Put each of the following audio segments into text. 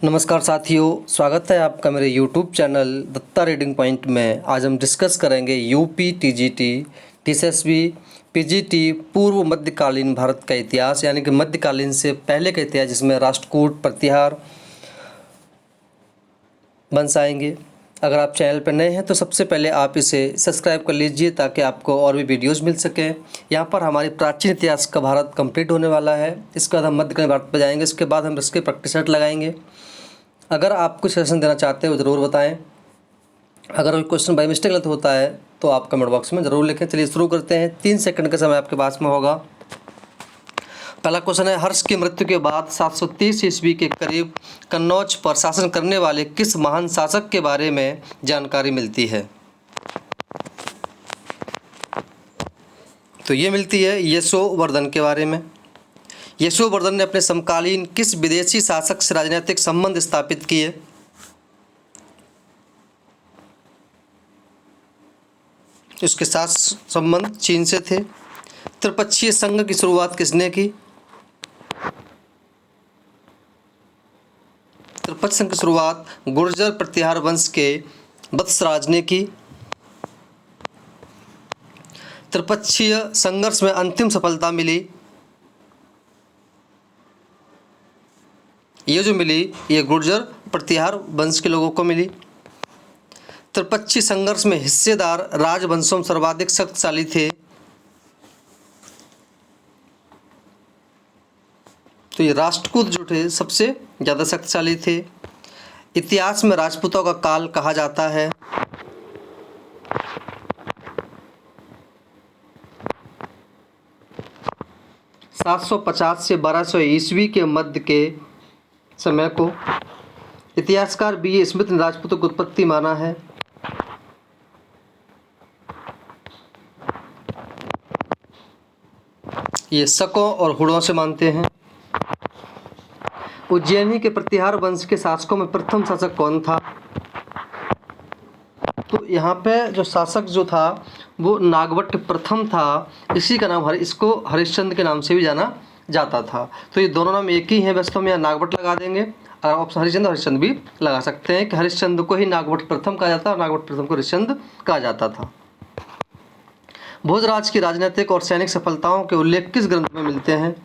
नमस्कार साथियों, स्वागत है आपका मेरे YouTube channel Datta reading point में। आज हम डिस्कस करेंगे यूपी, टीजीटी, टीएसएसबी, पीजीटी पूर्व मध्यकालीन भारत का इतिहास, यानी कि मध्यकालीन से पहले का इतिहास, जिसमें राष्ट्रकूट, प्रतिहार वंश आएंगे। अगर आप चैनल पर नए हैं तो सबसे पहले आप इसे सब्सक्राइब कर लीजिए ताकि आपको और भी वीडियोज़ मिल सकें। यहाँ पर हमारी प्राचीन इतिहास का भारत कंप्लीट होने वाला है। इसके बाद हम मध्यकालीन भारत पर जाएंगे। इसके बाद हम इसके प्रैक्टिस सेट लगाएंगे। अगर आप कुछ सजेशन देना चाहते हो ज़रूर बताएं। अगर कोई क्वेश्चन बाई मिस्टेक गलत होता है तो आप कमेंट बॉक्स में ज़रूर लिखें। चलिए शुरू करते हैं। 3 सेकंड का समय आपके पास में होगा। पहला क्वेश्चन है, हर्ष की मृत्यु के बाद 730 ईस्वी के करीब कन्नौज पर शासन करने वाले किस महान शासक के बारे में जानकारी मिलती है? तो ये मिलती है यशोवर्धन के बारे में। यशोवर्धन ने अपने समकालीन किस विदेशी शासक से राजनीतिक संबंध स्थापित किए? उसके साथ संबंध चीन से थे। त्रिपक्षीय संघ की शुरुआत किसने की? त्रिपक्षीय संघ की शुरुआत गुर्जर प्रतिहार वंश के वत्सराज ने की। त्रिपक्षीय संघर्ष में अंतिम सफलता मिली, ये जो मिली ये गुर्जर प्रतिहार वंश के लोगों को मिली। त्रिपक्षीय संघर्ष में हिस्सेदार राजवंशों में सर्वाधिक शक्तिशाली थे, तो ये राष्ट्रकूट जो थे सबसे ज़्यादा शक्तिशाली थे। इतिहास में राजपूतों का काल कहा जाता है। सात सौ 750 से 1200 ईस्वी के मध्य के समय को इतिहासकार बी स्मिथ ने राजपूतों की उत्पत्ति माना है। ये शकों और हुड़ों से मानते हैं। उज्जैनी के प्रतिहार वंश के शासकों में प्रथम शासक कौन था? तो यहाँ पे जो शासक जो था वो नागभट्ट प्रथम था। इसी का नाम इसको हरिश्चंद्र के नाम से भी जाना जाता था। तो ये दोनों नाम एक ही हैं, वैसे तो हम यहाँ नागभट्ट लगा देंगे और ऑप्शन हरिश्चंद्र भी लगा सकते हैं कि हरिश्चंद्र को ही नागभट्ट प्रथम कहा जाता है और नागभट्ट प्रथम को हरिश्चंद्र कहा जाता था। भोजराज की राजनीतिक और सैनिक सफलताओं के उल्लेख किस ग्रंथ में मिलते हैं?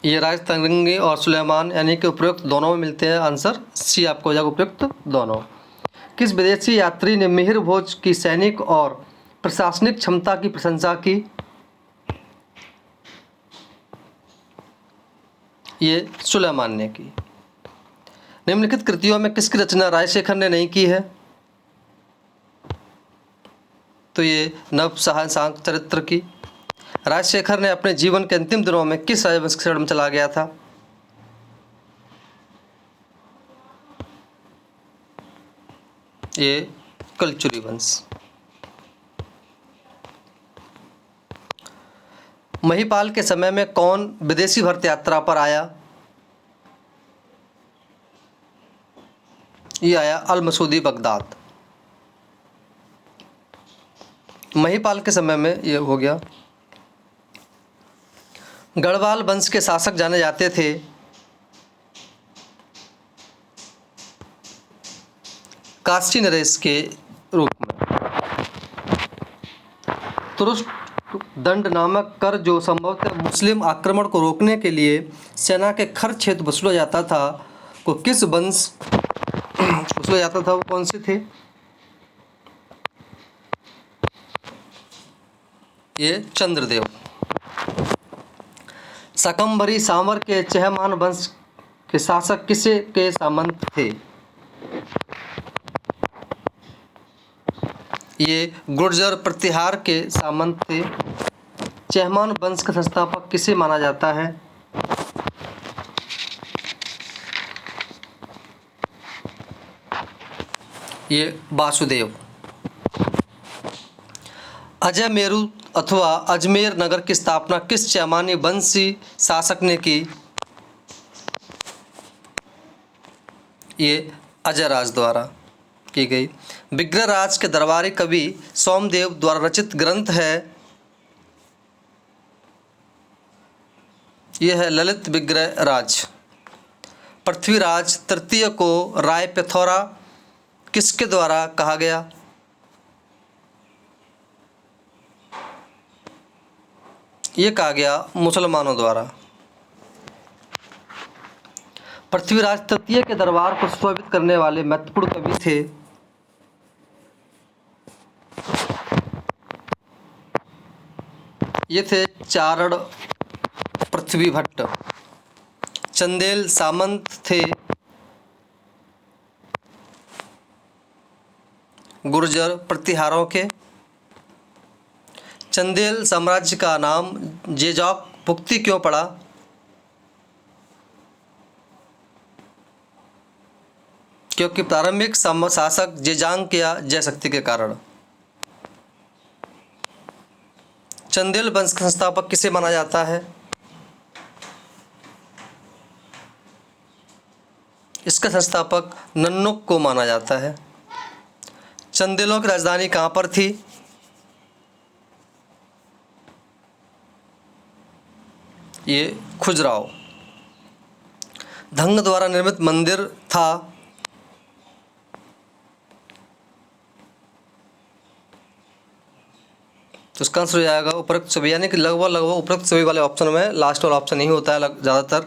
ये राजतरंगी और सुलेमान यानी कि उपयुक्त दोनों में मिलते हैं। आंसर सी आपको हो जाएगा, उपयुक्त दोनों। किस विदेशी यात्री ने मिहिर भोज की सैनिक और प्रशासनिक क्षमता की प्रशंसा की? ये सुलेमान ने की। निम्नलिखित कृतियों में किसकी रचना राजशेखर ने नहीं की है? तो ये नव शांक चरित्र की। राजशेखर ने अपने जीवन के अंतिम दिनों में किस राजवंश के शरण में चला गया था? ये कलचुरी वंश। महिपाल के समय में कौन विदेशी भर्त यात्रा पर आया? ये आया अल मसूदी बगदाद। महिपाल के समय में ये हो गया। गढ़वाल वंश के शासक जाने जाते थे काशी नरेश के रूप में। तुरुष्क दंड नामक कर जो संभवतः मुस्लिम आक्रमण को रोकने के लिए सेना के खर्च क्षेत्र वसूला जाता था, को किस वंश वसूला जाता था? वो कौन से थे? ये चंद्रदेव। शकंभरी सांवर के चहमान वंश के शासक किसे के सामंत थे? ये गुर्जर प्रतिहार के सामंत थे। चहमान वंश का संस्थापक किसे माना जाता है? ये वासुदेव। अजय मेरू अथवा अजमेर नगर की स्थापना किस चैमानी वंशी शासक ने की? ये अजयराज द्वारा की गई। विग्रहराज के दरबारी कवि सोमदेव द्वारा रचित ग्रंथ है? ये है ललित विग्रह राज। पृथ्वीराज तृतीय को राय पिथौरा किसके द्वारा कहा गया? ये कहा गया मुसलमानों द्वारा। पृथ्वीराज तृतीय के दरबार को सुशोभित करने वाले महत्वपूर्ण कवि थे ये थे चारण पृथ्वी भट्ट, चंदेल सामंत थे गुर्जर प्रतिहारों के। चंदेल साम्राज्य का नाम जेजौक भुक्ति क्यों पड़ा? क्योंकि प्रारंभिक शासक जेजांग या जयशक्ति के कारण। चंदेल वंश का संस्थापक किसे माना जाता है? इसका संस्थापक नन्नुक को माना जाता है। चंदेलों की राजधानी कहाँ पर थी? ये खुजराहो। धंग द्वारा निर्मित मंदिर था तो इसका आंसर हो जाएगा उपरोक्त सभी, यानी कि लगभग उपरोक्त सभी वाले ऑप्शन में लास्ट वाला ऑप्शन नहीं होता है ज़्यादातर।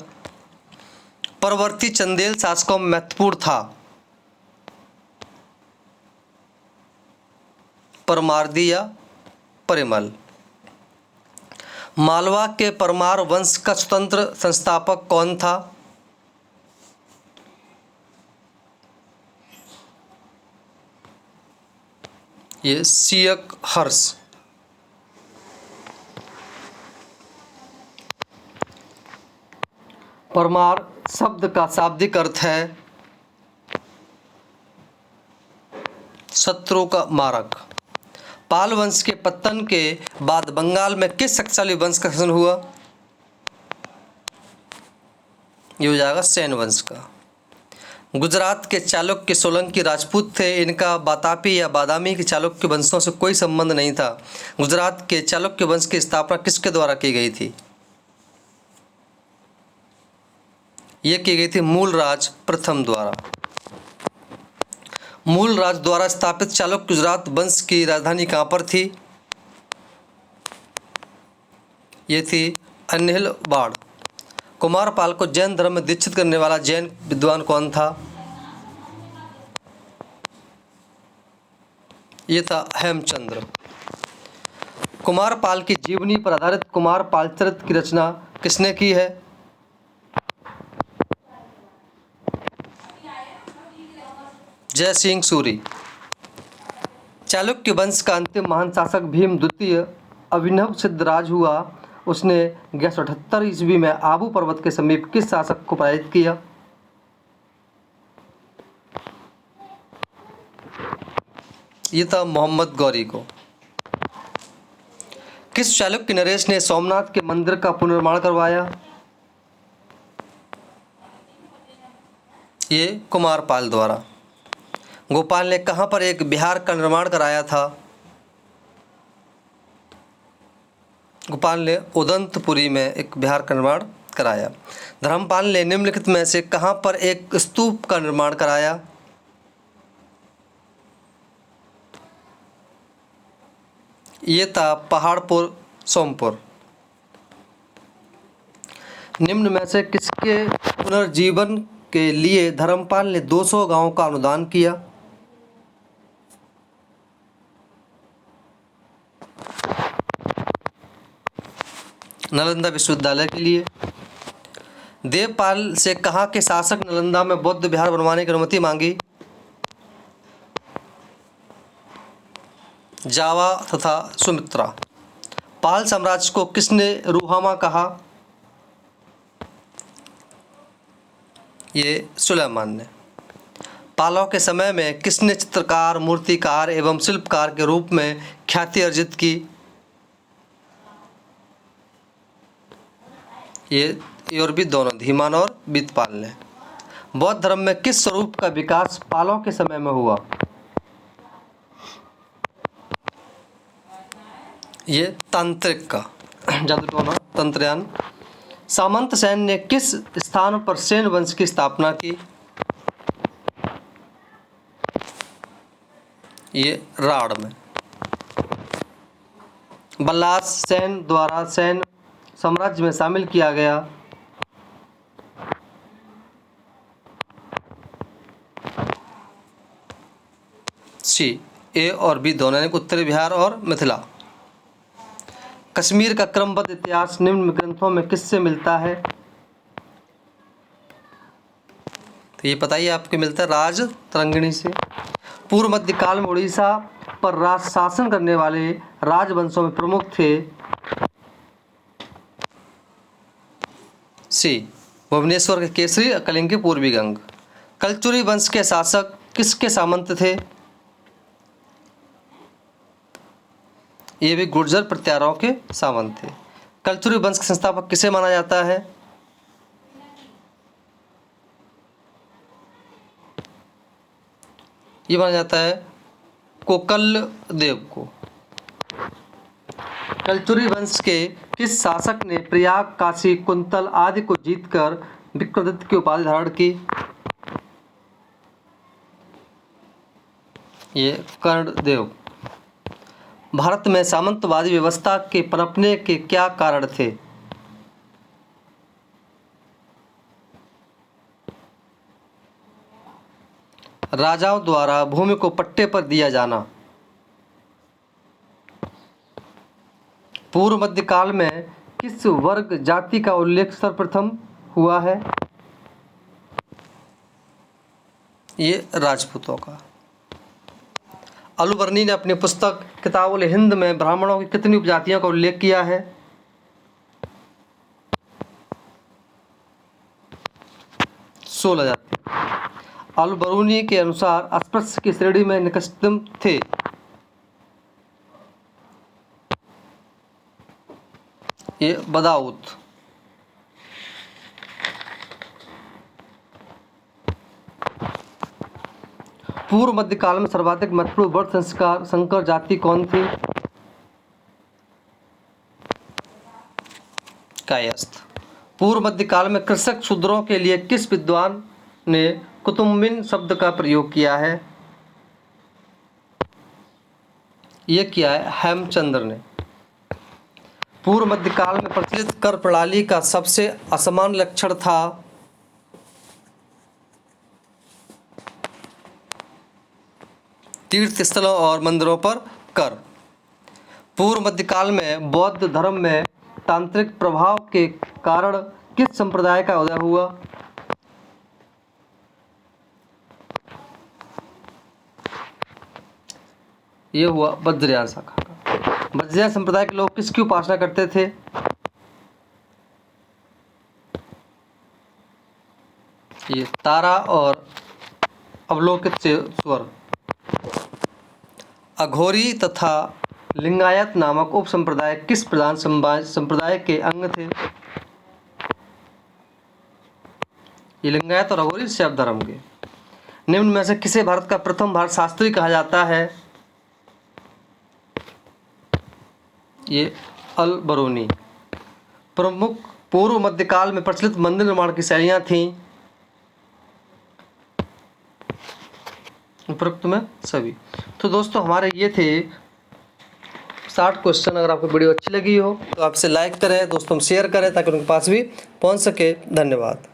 परवर्ती चंदेल शासकों में महत्वपूर्ण था परमार्दी या परिमल। मालवा के परमार वंश का स्वतंत्र संस्थापक कौन था? ये सियक हर्ष। परमार शब्द का शाब्दिक अर्थ है शत्रु का मारक। पाल वंश के पतन के बाद बंगाल में किस शक्तिशाली वंश का शासन हुआ? ये हो जाएगा सेन वंश का। गुजरात के चालुक्य सोलंकी राजपूत थे, इनका बातापी या बादामी के चालुक्य वंशों से कोई संबंध नहीं था। गुजरात के चालुक्य वंश की स्थापना किसके द्वारा की गई थी? ये की गई थी मूलराज प्रथम द्वारा। मूलराज द्वारा स्थापित चालुक्य गुजरात वंश की राजधानी कहाँ पर थी? ये थी अनिलवाड़। कुमारपाल को जैन धर्म में दीक्षित करने वाला जैन विद्वान कौन था? ये था हेमचंद्र। कुमारपाल की जीवनी पर आधारित कुमारपाल चरित्र की रचना किसने की है? जय सिंह सूरी। चालुक्य वंश का अंतिम महान शासक भीम द्वितीय अभिनव सिद्धराज हुआ। उसने 1178 ईस्वी में आबू पर्वत के समीप किस शासक को पराजित किया? ये था मोहम्मद गौरी को। किस चालुक्य नरेश ने सोमनाथ के मंदिर का पुनर्निर्माण करवाया? ये कुमारपाल द्वारा। गोपाल ने कहाँ पर एक विहार का निर्माण कराया था? गोपाल ने उदंतपुरी में एक विहार का निर्माण कराया। धर्मपाल ने निम्नलिखित में से कहाँ पर एक स्तूप का निर्माण कराया? ये था पहाड़पुर सोमपुर। निम्न में से किसके पुनर्जीवन के लिए धर्मपाल ने 200 गांवों का अनुदान किया? नालंदा विश्वविद्यालय के लिए। देवपाल से कहाँ के शासक नालंदा में बौद्ध विहार बनवाने की अनुमति मांगी? जावा तथा सुमित्रा। पाल साम्राज्य को किसने रूहामा कहा? ये सुलेमान ने। पालों के समय में किसने चित्रकार, मूर्तिकार एवं शिल्पकार के रूप में ख्याति अर्जित की? ये और भी दोनों, धीमान और बीतपाल ने। बौद्ध धर्म में किस स्वरूप का विकास पालों के समय में हुआ? ये तांत्रिक का, जादू टोना, तंत्रयान सामंत सेन ने किस स्थान पर सेन वंश की स्थापना की? ये राढ़ में। बल्लास सेन द्वारा सेन साम्राज्य में शामिल किया गया। सी, ए और बी दोनों, उत्तरी बिहार और मिथिला। कश्मीर का क्रमबद्ध इतिहास निम्न ग्रंथों में किससे मिलता है? तो ये पता ही आपको मिलता है राज तरंगिणी से। पूर्व मध्यकाल में उड़ीसा पर राज शासन करने वाले राजवंशों में प्रमुख थे। सी, भुवनेश्वर के केसरी, कलिंग के पूर्वी गंग। कलचुरी वंश के शासक किसके सामंत थे? ये भी गुर्जर प्रत्यारों के सामंत थे। कलचुरी वंश का संस्थापक किसे माना जाता है? ये माना जाता है कोकल देव को। कलचुरी वंश के किस शासक ने प्रयाग, काशी, कुंतल आदि को जीतकर विक्रमादित्य की उपाधि धारण की? ये कर्णदेव। भारत में सामंतवादी व्यवस्था के पनपने के क्या कारण थे? राजाओं द्वारा भूमि को पट्टे पर दिया जाना। पूर्व मध्यकाल में किस वर्ग जाति का उल्लेख सर्वप्रथम हुआ है? ये राजपूतों का। अलुबर्नी ने अपनी पुस्तक किताबुल हिंद में ब्राह्मणों की कितनी उपजातियों का उल्लेख किया है? 16 जाति। अलबरूनी के अनुसार अस्पृश्य की श्रेणी में निकृष्टतम थे। ये बदाऊत। पूर्व मध्यकाल में सर्वाधिक महत्वपूर्ण वर्ण संस्कार संकर जाति कौन थी? कायस्थ। पूर्व मध्यकाल में कृषक शूद्रों के लिए किस विद्वान ने कुतुम्बिन शब्द का प्रयोग किया है? यह किया है हेमचंद्र ने। पूर्व मध्यकाल में प्रचलित कर प्रणाली का सबसे असमान लक्षण था। तीर्थ स्थलों और मंदिरों पर कर। पूर्व मध्यकाल में बौद्ध धर्म में तांत्रिक प्रभाव के कारण किस संप्रदाय का उदय हुआ? यह हुआ वज्रयान शाखा का। वज्रयान संप्रदाय के लोग किसकी उपासना करते थे? ये तारा और अवलोकित स्वर। अघोरी तथा लिंगायत नामक उप संप्रदाय किस प्रधान संप्रदाय के अंग थे? ये लिंगायत और अघोरी शैव धर्म के। निम्न में से किसे भारत का प्रथम भारत शास्त्री कहा जाता है? ये अलबरूनी। प्रमुख पूर्व मध्यकाल में प्रचलित मंदिर निर्माण की शैलियाँ थीं। उपरोक्त में सभी। तो दोस्तों हमारे ये थे 60 क्वेश्चन। अगर आपको वीडियो अच्छी लगी हो तो आपसे लाइक करें, दोस्तों शेयर करें ताकि उनके पास भी पहुंच सके। धन्यवाद।